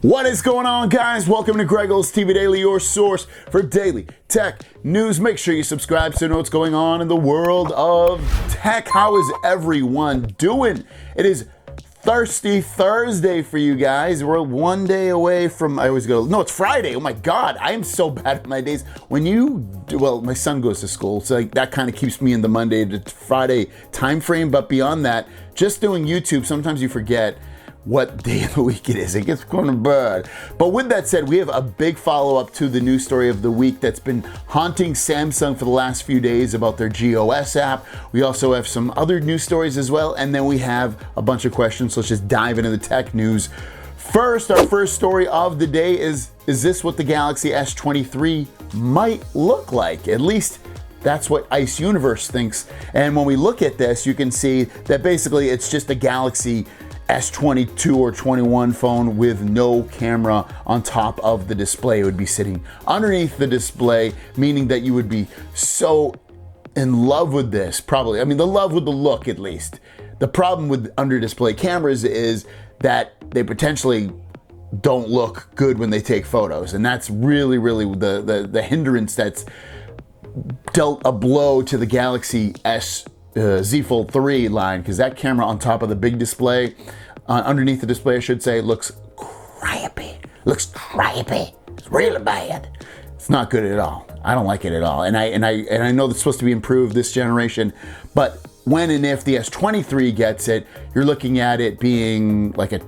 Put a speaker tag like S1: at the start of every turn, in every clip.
S1: What is going on, guys? Welcome to Greggles TV Daily, your source for daily tech news. Make sure you subscribe so you know what's going on in the world of tech. How is everyone doing? It is Thirsty Thursday for you guys. We're one day away from, I always go, no, it's Friday. Oh my God, I am so bad at my days. Well, my son goes to school, so that kind of keeps me in the Monday to Friday time frame. But beyond that, just doing YouTube, sometimes you forget what day of the week it is. It gets kind of bad. But with that said, we have a big follow-up to the news story of the week that's been haunting Samsung for the last few days about their GOS app. We also have some other news stories as well, and then we have a bunch of questions. So let's just dive into the tech news. First, our first story of the day is this what the Galaxy S23 might look like? At least that's what Ice Universe thinks. And when we look at this, you can see that basically it's just a Galaxy S22 or 21 phone with no camera on top of the display. It would be sitting underneath the display, meaning that you would be so in love with this, probably. I mean, the love with the look, at least. The problem with under display cameras is that they potentially don't look good when they take photos. And that's really the hindrance that's dealt a blow to the Galaxy Z Fold 3 line, because that camera on top of the big display, underneath the display I should say, looks crappy. It's really bad. It's not good at all. I don't like it at all. And I know that's supposed to be improved this generation, but when and if the S23 gets it, you're looking at it being like a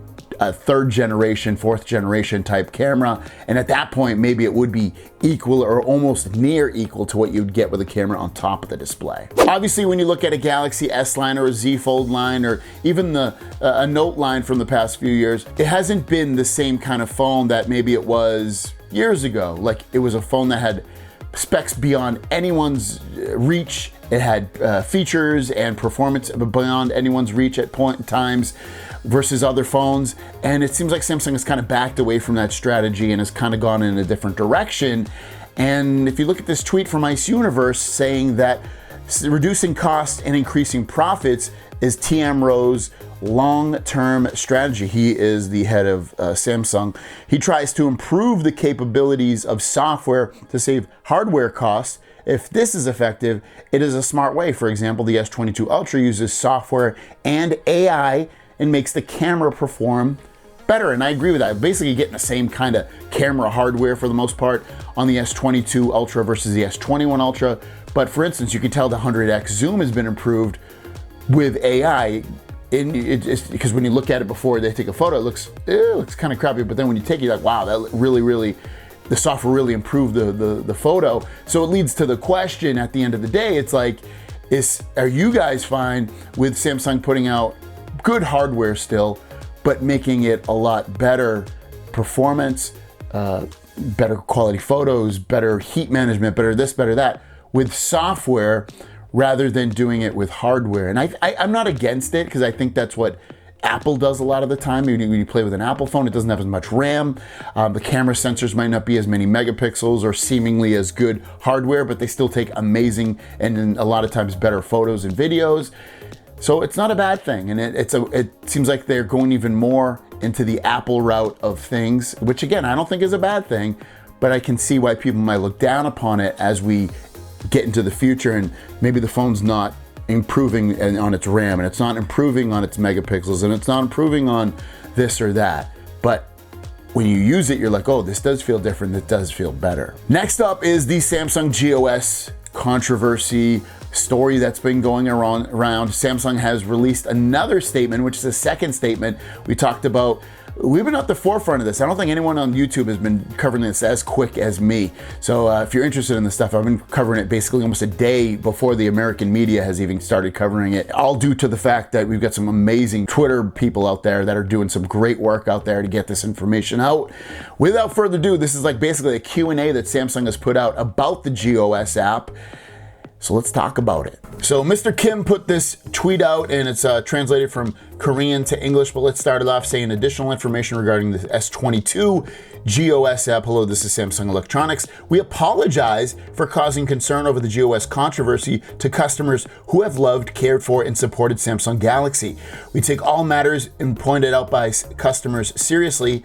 S1: third generation, fourth generation type camera. And at that point, maybe it would be equal or almost near equal to what you'd get with a camera on top of the display. Obviously, when you look at a Galaxy S line or a Z Fold line, or even a Note line from the past few years, it hasn't been the same kind of phone that maybe it was years ago. Like, it was a phone that had specs beyond anyone's reach. It had features and performance beyond anyone's reach at times versus other phones. And it seems like Samsung has kind of backed away from that strategy and has kind of gone in a different direction. And if you look at this tweet from Ice Universe saying that reducing costs and increasing profits is TM Rowe's long-term strategy. He is the head of Samsung. He tries to improve the capabilities of software to save hardware costs. If this is effective, it is a smart way. For example, the S22 Ultra uses software and AI and makes the camera perform better. And I agree with that. Basically getting the same kind of camera hardware for the most part on the S22 Ultra versus the S21 Ultra. But for instance, you can tell the 100x zoom has been improved with AI. Because when you look at it before they take a photo, it looks kind of crappy. But then when you take it, you're like, wow, that really, the software really improved the photo. So it leads to the question at the end of the day, it's like, are you guys fine with Samsung putting out good hardware still, but making it a lot better performance, better quality photos, better heat management, better this, better that, with software rather than doing it with hardware? And I'm not against it, because I think that's what Apple does a lot of the time. When you play with an Apple phone, it doesn't have as much RAM. The camera sensors might not be as many megapixels or seemingly as good hardware, but they still take amazing and a lot of times better photos and videos. So it's not a bad thing. And it seems like they're going even more into the Apple route of things, which again, I don't think is a bad thing, but I can see why people might look down upon it as we get into the future, and maybe the phone's not improving on its RAM, and it's not improving on its megapixels, and it's not improving on this or that. But when you use it, you're like, oh, this does feel different. It does feel better. Next up is the Samsung GOS controversy story that's been going around. Samsung has released another statement, which is a second statement. We talked about, we've been at the forefront of this. I don't think anyone on YouTube has been covering this as quick as me. So if you're interested in this stuff, I've been covering it basically almost a day before the American media has even started covering it, all due to the fact that we've got some amazing Twitter people out there that are doing some great work out there to get this information out. Without further ado, this is like basically a Q&A that Samsung has put out about the GOS app. So let's talk about it. So Mr. Kim put this tweet out, and it's translated from Korean to English, but let's start it off saying additional information regarding the S22 GOS app. Hello, this is Samsung Electronics. We apologize for causing concern over the GOS controversy to customers who have loved, cared for, and supported Samsung Galaxy. We take all matters and pointed out by customers seriously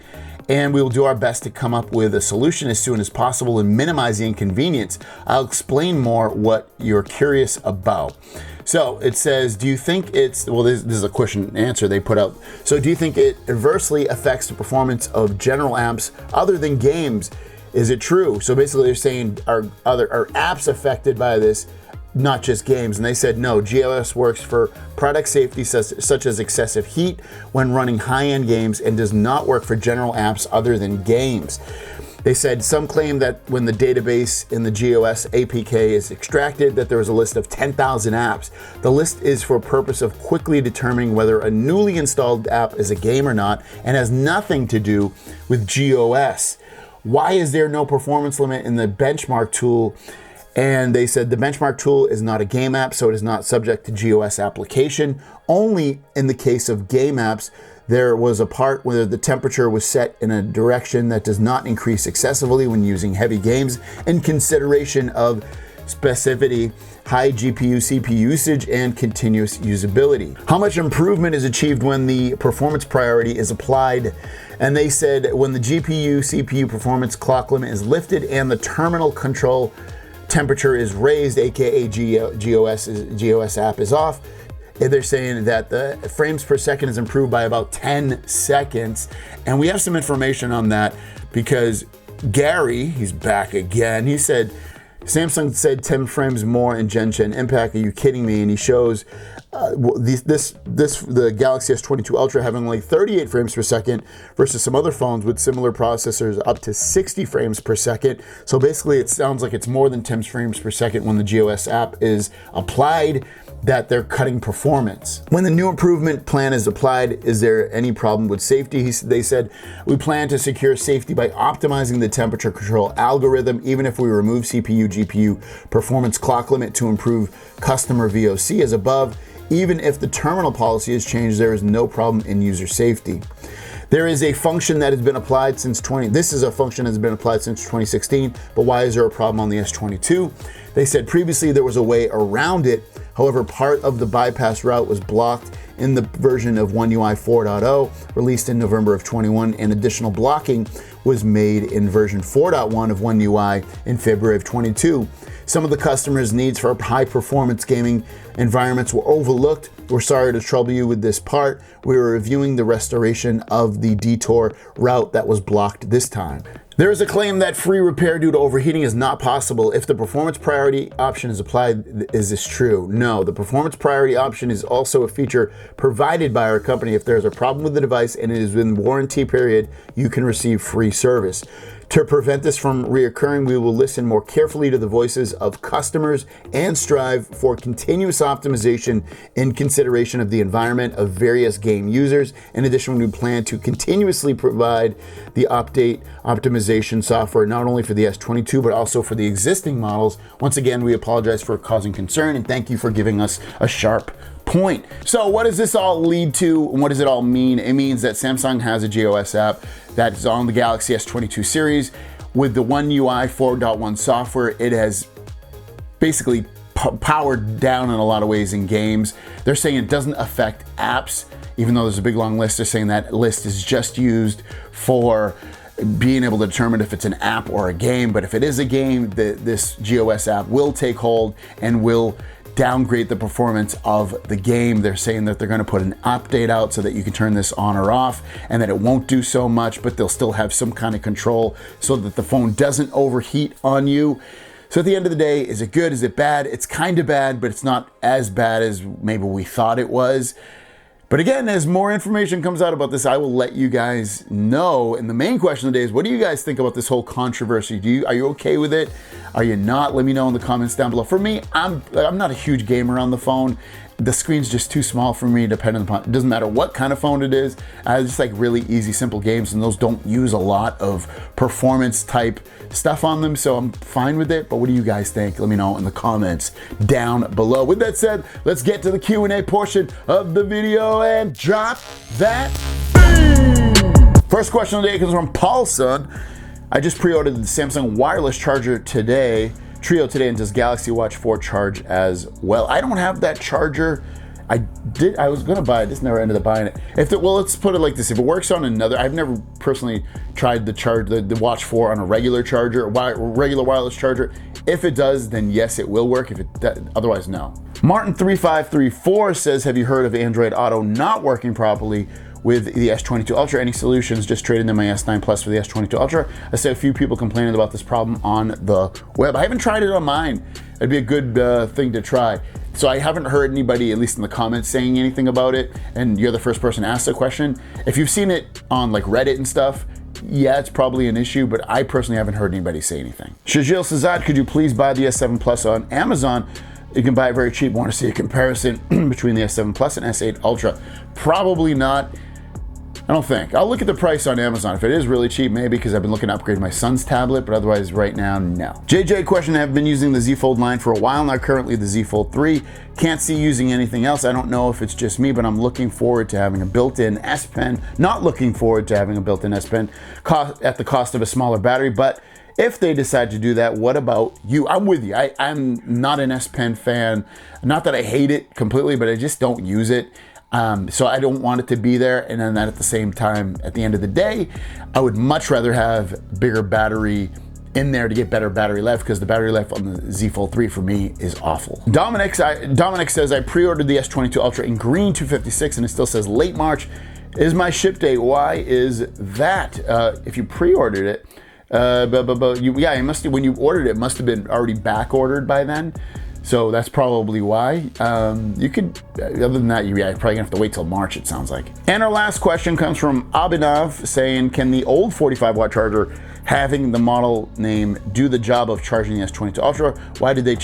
S1: and we will do our best to come up with a solution as soon as possible and minimize the inconvenience. I'll explain more what you're curious about. So it says, do you think it's, well, this is a question and answer they put out. So do you think it adversely affects the performance of general apps other than games? Is it true? So basically they're saying, are apps affected by this, not just games? And they said, no, GOS works for product safety such as excessive heat when running high-end games and does not work for general apps other than games. They said some claim that when the database in the GOS APK is extracted, that there is a list of 10,000 apps. The list is for purpose of quickly determining whether a newly installed app is a game or not, and has nothing to do with GOS. Why is there no performance limit in the benchmark tool? And they said the benchmark tool is not a game app, so it is not subject to GOS application. Only in the case of game apps, there was a part where the temperature was set in a direction that does not increase excessively when using heavy games in consideration of specificity, high GPU, CPU usage, and continuous usability. How much improvement is achieved when the performance priority is applied? And they said when the GPU, CPU performance clock limit is lifted and the terminal control temperature is raised, aka GOS app is off. They're saying that the frames per second is improved by about 10 seconds. And we have some information on that because Gary, he's back again. He said, Samsung said 10 frames more in Gen impact. Are you kidding me? And he shows the Galaxy S22 Ultra having only 38 frames per second versus some other phones with similar processors up to 60 frames per second. So basically it sounds like it's more than 10 frames per second when the GOS app is applied, that they're cutting performance. When the new improvement plan is applied, is there any problem with safety? They said, we plan to secure safety by optimizing the temperature control algorithm, even if we remove CPU, GPU performance clock limit to improve customer VOC as above. Even if the terminal policy is changed, there is no problem in user safety. There is a function that has been applied since this is a function that has been applied since 2016, but why is there a problem on the S22? They said previously there was a way around it. However, part of the bypass route was blocked in the version of One UI 4.0 released in November of 21, and additional blocking was made in version 4.1 of One UI in February of 22. Some of the customers' needs for high performance gaming environments were overlooked. We're sorry to trouble you with this part. We were reviewing the restoration of the detour route that was blocked this time. There is a claim that free repair due to overheating is not possible if the performance priority option is applied. Is this true? No, the performance priority option is also a feature provided by our company. If there's a problem with the device and it is within warranty period, you can receive free service. To prevent this from reoccurring, we will listen more carefully to the voices of customers and strive for continuous optimization in consideration of the environment of various game users. In addition, we plan to continuously provide the optimization software not only for the S22 but also for the existing models. Once again, we apologize for causing concern and thank you for giving us a sharp point. So what does this all lead to and what does it all mean? It means that Samsung has a GOS app that is on the Galaxy S22 series. With the One UI 4.1 software, it has basically powered down in a lot of ways in games. They're saying it doesn't affect apps, even though there's a big long list. They're saying that list is just used for being able to determine if it's an app or a game. But if it is a game, this GOS app will take hold and will downgrade the performance of the game. They're saying that they're going to put an update out so that you can turn this on or off and that it won't do so much, but they'll still have some kind of control so that the phone doesn't overheat on you. So at the end of the day, is it good? Is it bad? It's kind of bad, but it's not as bad as maybe we thought it was. But again, as more information comes out about this, I will let you guys know. And the main question of the day is, what do you guys think about this whole controversy? Are you okay with it? Are you not? Let me know in the comments down below. For me, I'm not a huge gamer on the phone. The screen's just too small for me, depending upon, it doesn't matter what kind of phone it is. I just like really easy, simple games, and those don't use a lot of performance type stuff on them, so I'm fine with it. But what do you guys think? Let me know in the comments down below. With that said, let's get to the Q&A portion of the video and drop that boom. First question of the day comes from Paulson. I just pre-ordered the Samsung wireless charger today. Trio today, and does Galaxy Watch 4 charge as well? I don't have that charger I was gonna buy it, just never ended up buying it. Well, let's put it like this. If it works on another, I've never personally tried the Watch 4 on a regular charger, regular wireless charger. If it does, then yes, it will work. Otherwise, no. Martin3534 says, have you heard of Android Auto not working properly with the S22 Ultra? Any solutions? Just traded in my S9 Plus for the S22 Ultra. I see a few people complaining about this problem on the web. I haven't tried it on mine. It'd be a good thing to try. So I haven't heard anybody, at least in the comments, saying anything about it, and you're the first person to ask the question. If you've seen it on like Reddit and stuff, yeah, it's probably an issue, but I personally haven't heard anybody say anything. Shajil Sazad, could you please buy the S7 Plus on Amazon? You can buy it very cheap. Want to see a comparison between the S7 Plus and S8 Ultra? Probably not. I don't think. I'll look at the price on Amazon. If it is really cheap, maybe, because I've been looking to upgrade my son's tablet, but otherwise right now, no. JJ question, I've been using the Z Fold 9 for a while now, currently the Z Fold 3. Can't see using anything else. I don't know if it's just me, but I'm looking forward to having a built-in S Pen. Not looking forward to having a built-in S Pen at the cost of a smaller battery, but if they decide to do that, what about you? I'm with you. I'm not an S Pen fan. Not that I hate it completely, but I just don't use it. So I don't want it to be there. And then at the same time, at the end of the day, I would much rather have bigger battery in there to get better battery life, because the battery life on the Z Fold 3 for me is awful. Dominic says, I pre-ordered the S22 Ultra in green 256 and it still says late March. Is my ship date? Why is that? If you pre-ordered it, yeah, it must have, when you ordered it must have been already back ordered by then. So that's probably why. You could, other than that, you're probably gonna have to wait till March, it sounds like. And our last question comes from Abhinav saying, can the old 45 watt charger having the model name do the job of charging the S22 Ultra? Why did they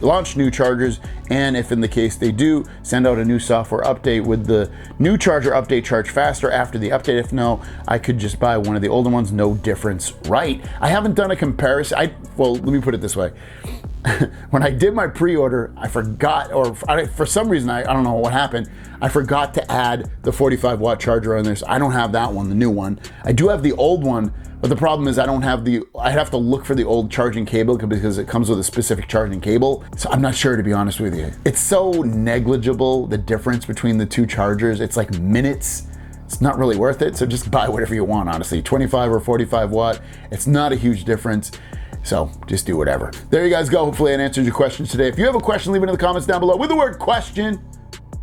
S1: launch new chargers? And if in the case they do, send out a new software update, would the new charger update charge faster after the update? If no, I could just buy one of the older ones, no difference, right? I haven't done a comparison. Well, let me put it this way. When I did my pre-order, I forgot, or for some reason, I don't know what happened, I forgot to add the 45 watt charger on there. So I don't have that one, the new one. I do have the old one, but the problem is I have to look for the old charging cable because it comes with a specific charging cable. So I'm not sure, to be honest with you. It's so negligible, the difference between the two chargers. It's like minutes. It's not really worth it. So just buy whatever you want, honestly. 25 or 45 watt, it's not a huge difference. So just do whatever. There you guys go. Hopefully I answered your questions today. If you have a question, leave it in the comments down below with the word question.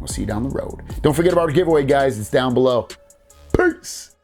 S1: We'll see you down the road. Don't forget about our giveaway, guys. It's down below. Peace.